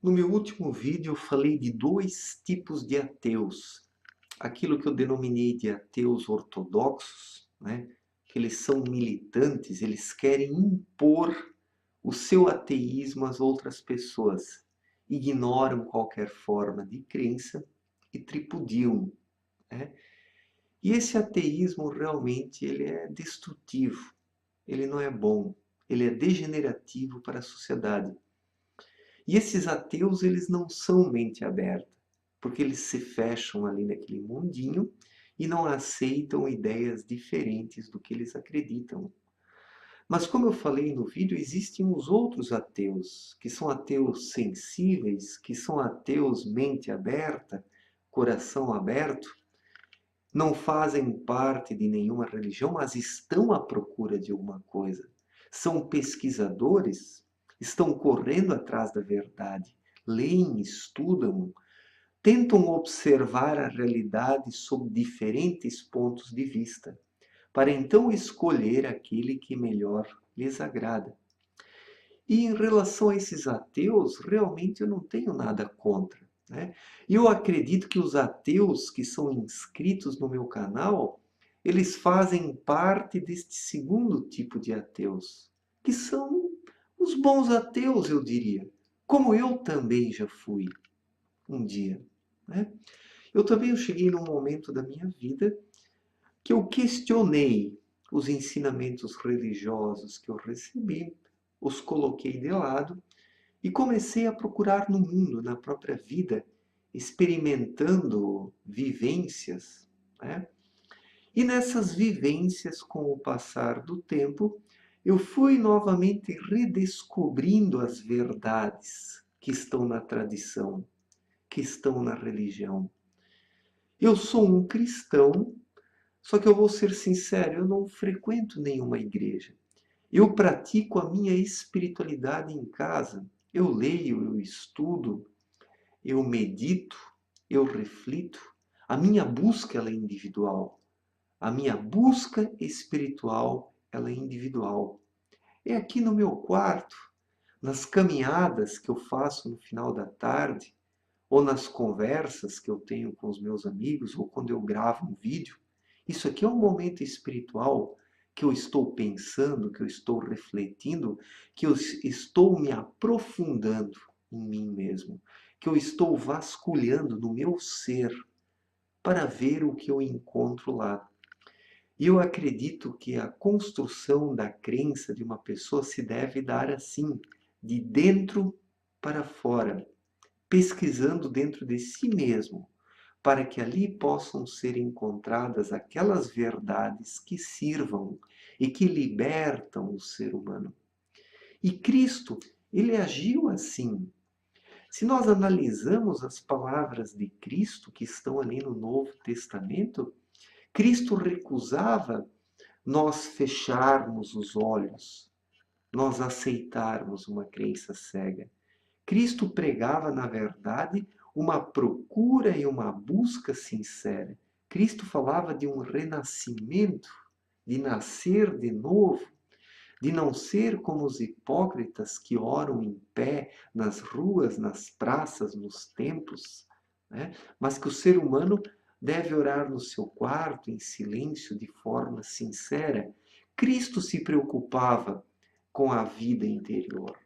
No meu último vídeo eu falei de dois tipos de ateus. Aquilo que eu denominei de ateus ortodoxos, né? Que eles são militantes, eles querem impor o seu ateísmo às outras pessoas. Ignoram qualquer forma de crença e tripudiam, né? E esse ateísmo realmente ele é destrutivo, ele não é bom, ele é degenerativo para a sociedade. E esses ateus, eles não são mente aberta, porque eles se fecham ali naquele mundinho e não aceitam ideias diferentes do que eles acreditam. Mas como eu falei no vídeo, existem os outros ateus, que são ateus sensíveis, que são ateus mente aberta, coração aberto, não fazem parte de nenhuma religião, mas estão à procura de alguma coisa. São pesquisadores, estão correndo atrás da verdade, leem, estudam, tentam observar a realidade sob diferentes pontos de vista, para então escolher aquele que melhor lhes agrada. E em relação a esses ateus, realmente eu não tenho nada contra, né? E eu acredito que os ateus que são inscritos no meu canal, eles fazem parte deste segundo tipo de ateus, que são os bons ateus, eu diria, como eu também já fui um dia, né? Eu também cheguei num momento da minha vida que eu questionei os ensinamentos religiosos que eu recebi, os coloquei de lado e comecei a procurar no mundo, na própria vida, experimentando vivências, né? E nessas vivências, com o passar do tempo, eu fui novamente redescobrindo as verdades que estão na tradição, que estão na religião. Eu sou um cristão, só que eu vou ser sincero, eu não frequento nenhuma igreja. Eu pratico a minha espiritualidade em casa. Eu leio, eu estudo, eu medito, eu reflito. A minha busca ela é individual. A minha busca espiritual ela é individual. É aqui no meu quarto, nas caminhadas que eu faço no final da tarde, ou nas conversas que eu tenho com os meus amigos, ou quando eu gravo um vídeo. Isso aqui é um momento espiritual que eu estou pensando, que eu estou refletindo, que eu estou me aprofundando em mim mesmo, que eu estou vasculhando no meu ser para ver o que eu encontro lá. E eu acredito que a construção da crença de uma pessoa se deve dar assim, de dentro para fora, pesquisando dentro de si mesmo, para que ali possam ser encontradas aquelas verdades que sirvam e que libertam o ser humano. E Cristo, ele agiu assim. Se nós analisamos as palavras de Cristo que estão ali no Novo Testamento, Cristo recusava nós fecharmos os olhos, nós aceitarmos uma crença cega. Cristo pregava, na verdade, uma procura e uma busca sincera. Cristo falava de um renascimento, de nascer de novo, de não ser como os hipócritas que oram em pé nas ruas, nas praças, nos templos, né? Mas que o ser humano deve orar no seu quarto, em silêncio, de forma sincera. Cristo se preocupava com a vida interior.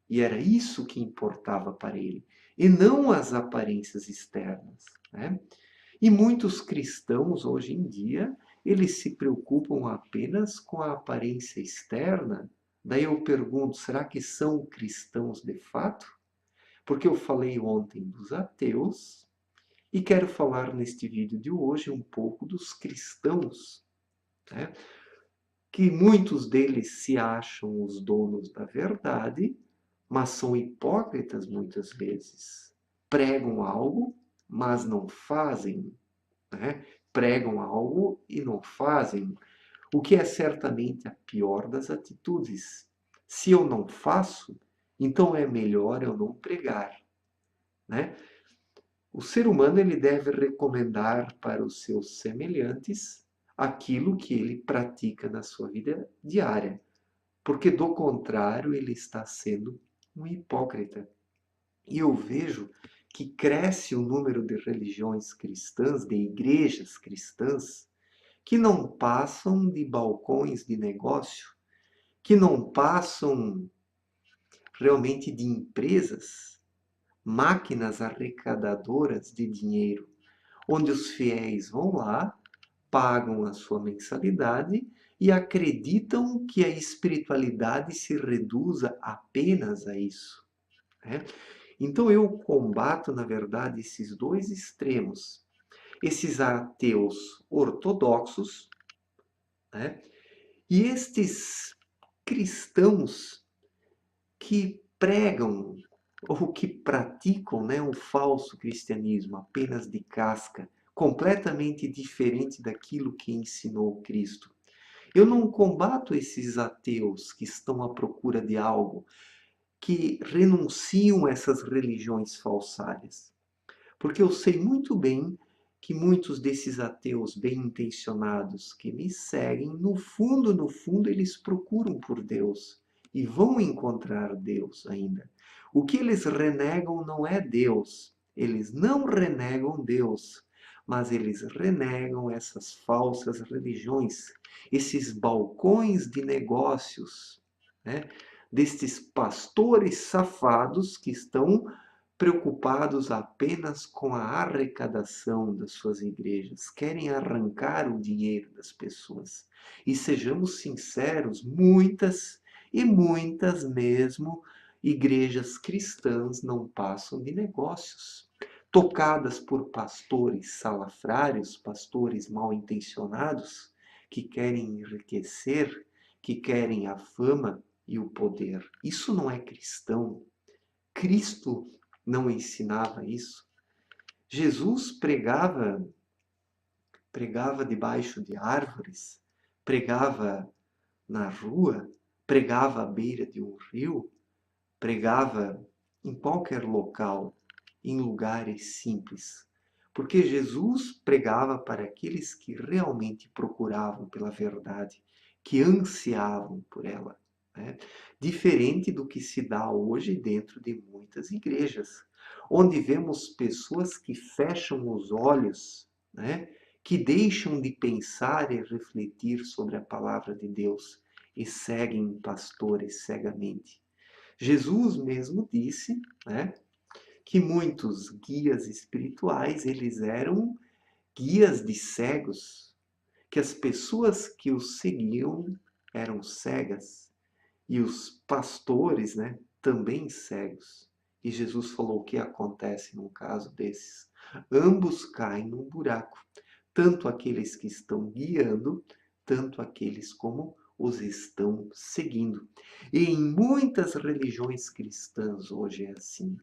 E era isso que importava para ele, e não as aparências externas, né? E muitos cristãos hoje em dia, eles se preocupam apenas com a aparência externa. Daí eu pergunto, será que são cristãos de fato? Porque eu falei ontem dos ateus e quero falar neste vídeo de hoje um pouco dos cristãos, né? Que muitos deles se acham os donos da verdade, mas são hipócritas muitas vezes. Pregam algo, mas não fazem, né? Pregam algo e não fazem, o que é certamente a pior das atitudes. Se eu não faço, então é melhor eu não pregar, né? O ser humano ele deve recomendar para os seus semelhantes aquilo que ele pratica na sua vida diária, porque do contrário ele está sendo um hipócrita. E eu vejo que cresce o número de religiões cristãs, de igrejas cristãs, que não passam de balcões de negócio, que não passam realmente de empresas, máquinas arrecadadoras de dinheiro, onde os fiéis vão lá, pagam a sua mensalidade e acreditam que a espiritualidade se reduza apenas a isso, né? Então eu combato, na verdade, esses dois extremos. Esses ateus ortodoxos, né? E estes cristãos que pregam ou que praticam, né, um falso cristianismo apenas de casca, completamente diferente daquilo que ensinou Cristo. Eu não combato esses ateus que estão à procura de algo, que renunciam a essas religiões falsárias. Porque eu sei muito bem que muitos desses ateus bem intencionados que me seguem, no fundo, eles procuram por Deus e vão encontrar Deus ainda. O que eles renegam não é Deus, eles não renegam Deus, mas eles renegam essas falsas religiões, esses balcões de negócios, né? Destes pastores safados que estão preocupados apenas com a arrecadação das suas igrejas, querem arrancar o dinheiro das pessoas. E sejamos sinceros, muitas e muitas mesmo igrejas cristãs não passam de negócios, tocadas por pastores salafrários, pastores mal intencionados, que querem enriquecer, que querem a fama e o poder. Isso não é cristão. Cristo não ensinava isso. Jesus pregava debaixo de árvores, pregava na rua, pregava à beira de um rio, pregava em qualquer local, em lugares simples. Porque Jesus pregava para aqueles que realmente procuravam pela verdade, que ansiavam por ela, né? Diferente do que se dá hoje dentro de muitas igrejas, onde vemos pessoas que fecham os olhos, né? Que deixam de pensar e refletir sobre a palavra de Deus e seguem pastores cegamente. Jesus mesmo disse, né, que muitos guias espirituais, eles eram guias de cegos, que as pessoas que os seguiam eram cegas e os pastores, né, também cegos. E Jesus falou o que acontece num caso desses. Ambos caem num buraco, tanto aqueles que estão guiando, tanto aqueles como os estão seguindo. E em muitas religiões cristãs hoje é assim.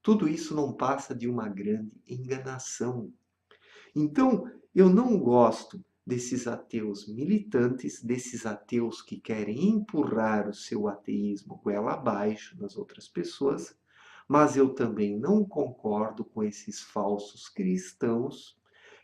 Tudo isso não passa de uma grande enganação. Então, eu não gosto desses ateus militantes, desses ateus que querem empurrar o seu ateísmo goela abaixo das outras pessoas, mas eu também não concordo com esses falsos cristãos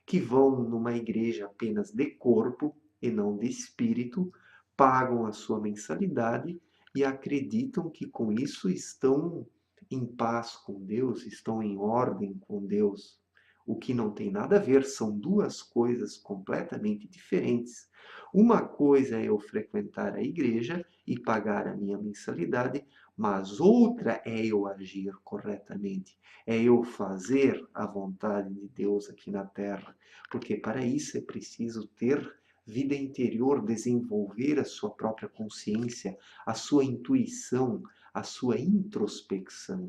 que vão numa igreja apenas de corpo e não de espírito, pagam a sua mensalidade e acreditam que com isso estão em paz com Deus, estão em ordem com Deus. O que não tem nada a ver, são duas coisas completamente diferentes. Uma coisa é eu frequentar a igreja e pagar a minha mensalidade, mas outra é eu agir corretamente, é eu fazer a vontade de Deus aqui na terra, porque para isso é preciso ter vida interior, desenvolver a sua própria consciência, a sua intuição, a sua introspecção.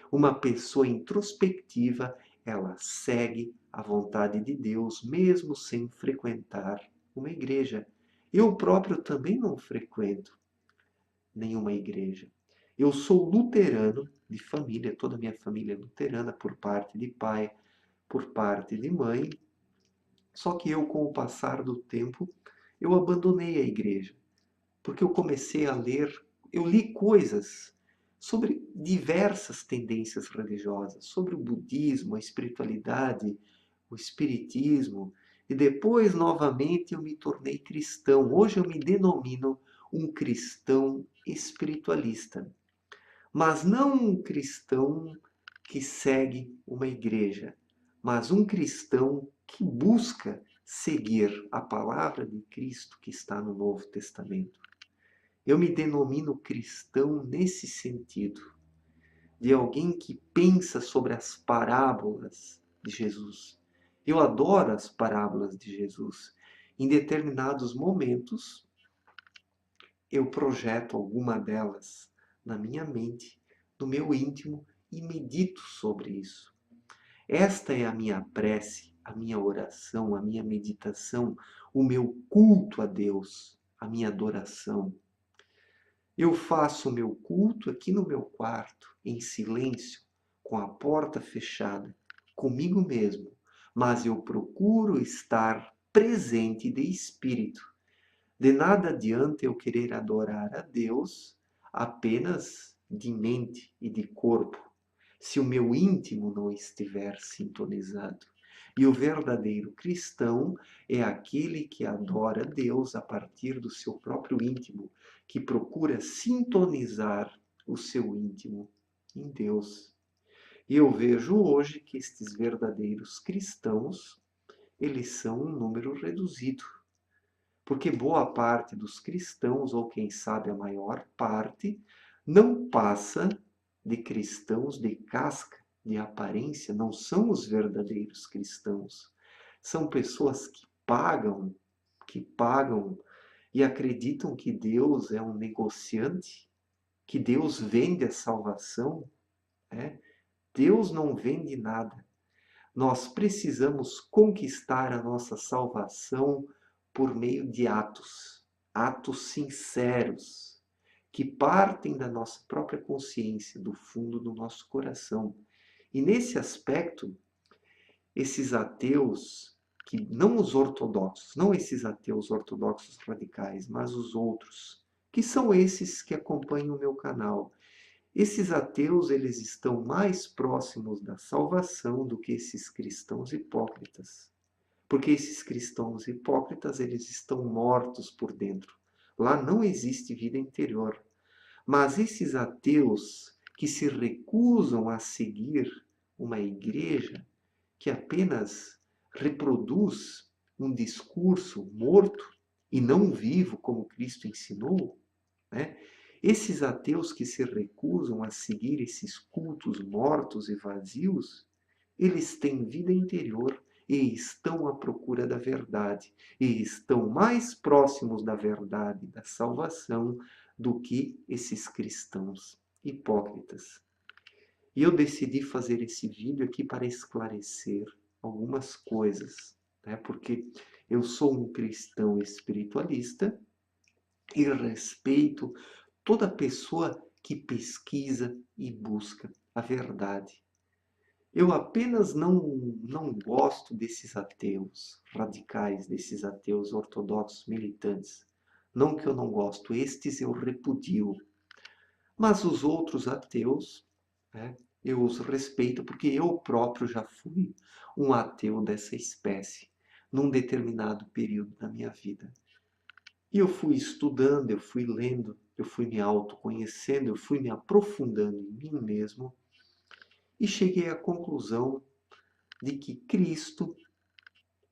Uma pessoa introspectiva, ela segue a vontade de Deus, mesmo sem frequentar uma igreja. Eu próprio também não frequento nenhuma igreja. Eu sou luterano de família, toda a minha família é luterana, por parte de pai, por parte de mãe. Só que eu, com o passar do tempo, eu abandonei a igreja, porque eu comecei a ler, eu li coisas sobre diversas tendências religiosas, sobre o budismo, a espiritualidade, o espiritismo, e depois novamente eu me tornei cristão. Hoje eu me denomino um cristão espiritualista. Mas não um cristão que segue uma igreja, mas um cristão que busca seguir a palavra de Cristo que está no Novo Testamento. Eu me denomino cristão nesse sentido, de alguém que pensa sobre as parábolas de Jesus. Eu adoro as parábolas de Jesus. Em determinados momentos, eu projeto alguma delas na minha mente, no meu íntimo e medito sobre isso. Esta é a minha prece, a minha oração, a minha meditação, o meu culto a Deus, a minha adoração. Eu faço o meu culto aqui no meu quarto, em silêncio, com a porta fechada, comigo mesmo, mas eu procuro estar presente de espírito. De nada adianta eu querer adorar a Deus apenas de mente e de corpo, se o meu íntimo não estiver sintonizado. E o verdadeiro cristão é aquele que adora Deus a partir do seu próprio íntimo, que procura sintonizar o seu íntimo em Deus. E eu vejo hoje que estes verdadeiros cristãos, eles são um número reduzido, porque boa parte dos cristãos, ou quem sabe a maior parte, não passa de cristãos de casca, de aparência, não são os verdadeiros cristãos. São pessoas que pagam e acreditam que Deus é um negociante, que Deus vende a salvação. Né? Deus não vende nada. Nós precisamos conquistar a nossa salvação por meio de atos, atos sinceros, que partem da nossa própria consciência, do fundo do nosso coração. E nesse aspecto, esses ateus, que não os ortodoxos, não esses ateus ortodoxos radicais, mas os outros, que são esses que acompanham o meu canal, esses ateus, eles estão mais próximos da salvação do que esses cristãos hipócritas. Porque esses cristãos hipócritas, eles estão mortos por dentro. Lá não existe vida interior. Mas esses ateus que se recusam a seguir uma igreja que apenas reproduz um discurso morto e não vivo, como Cristo ensinou, né? Esses ateus que se recusam a seguir esses cultos mortos e vazios, eles têm vida interior e estão à procura da verdade, e estão mais próximos da verdade, da salvação, do que esses cristãos hipócritas. E eu decidi fazer esse vídeo aqui para esclarecer algumas coisas, né? Porque eu sou um cristão espiritualista e respeito toda pessoa que pesquisa e busca a verdade. Eu apenas não gosto desses ateus radicais, desses ateus ortodoxos militantes. Não que eu não gosto, estes eu repudio. Mas os outros ateus, né, eu os respeito porque eu próprio já fui um ateu dessa espécie, num determinado período da minha vida. E eu fui estudando, eu fui lendo, eu fui me autoconhecendo, eu fui me aprofundando em mim mesmo e cheguei à conclusão de que Cristo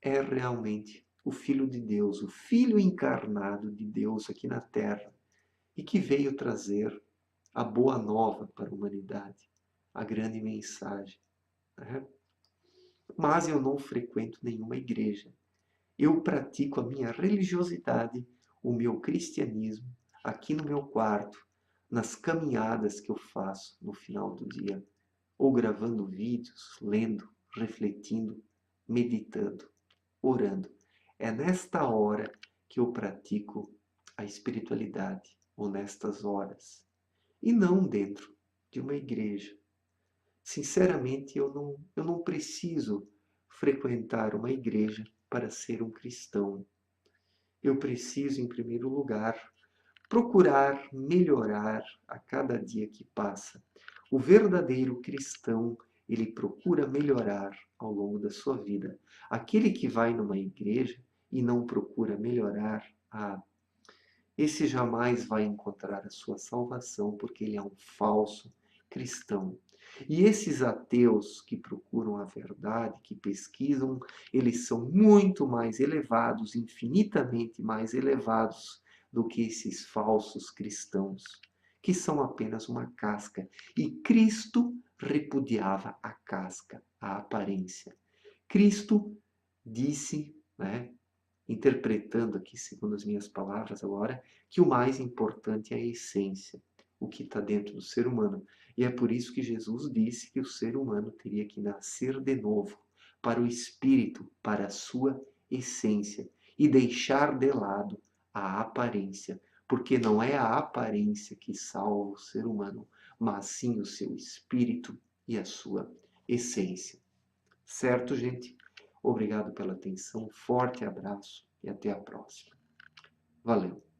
é realmente o Filho de Deus, o Filho encarnado de Deus aqui na Terra e que veio trazer a boa nova para a humanidade, a grande mensagem. Né? Mas eu não frequento nenhuma igreja. Eu pratico a minha religiosidade, o meu cristianismo, aqui no meu quarto, nas caminhadas que eu faço no final do dia, ou gravando vídeos, lendo, refletindo, meditando, orando. É nesta hora que eu pratico a espiritualidade, ou nestas horas, e não dentro de uma igreja. Sinceramente, eu não preciso frequentar uma igreja para ser um cristão. Eu preciso, em primeiro lugar, procurar melhorar a cada dia que passa. O verdadeiro cristão, ele procura melhorar ao longo da sua vida. Aquele que vai numa igreja e não procura melhorar, esse jamais vai encontrar a sua salvação, porque ele é um falso cristão. E esses ateus que procuram a verdade, que pesquisam, eles são muito mais elevados, infinitamente mais elevados do que esses falsos cristãos, que são apenas uma casca. E Cristo repudiava a casca, a aparência. Cristo disse, né, interpretando aqui, segundo as minhas palavras agora, que o mais importante é a essência, o que está dentro do ser humano. E é por isso que Jesus disse que o ser humano teria que nascer de novo, para o espírito, para a sua essência, e deixar de lado a aparência, porque não é a aparência que salva o ser humano, mas sim o seu espírito e a sua essência. Certo, gente? Obrigado pela atenção, forte abraço e até a próxima. Valeu!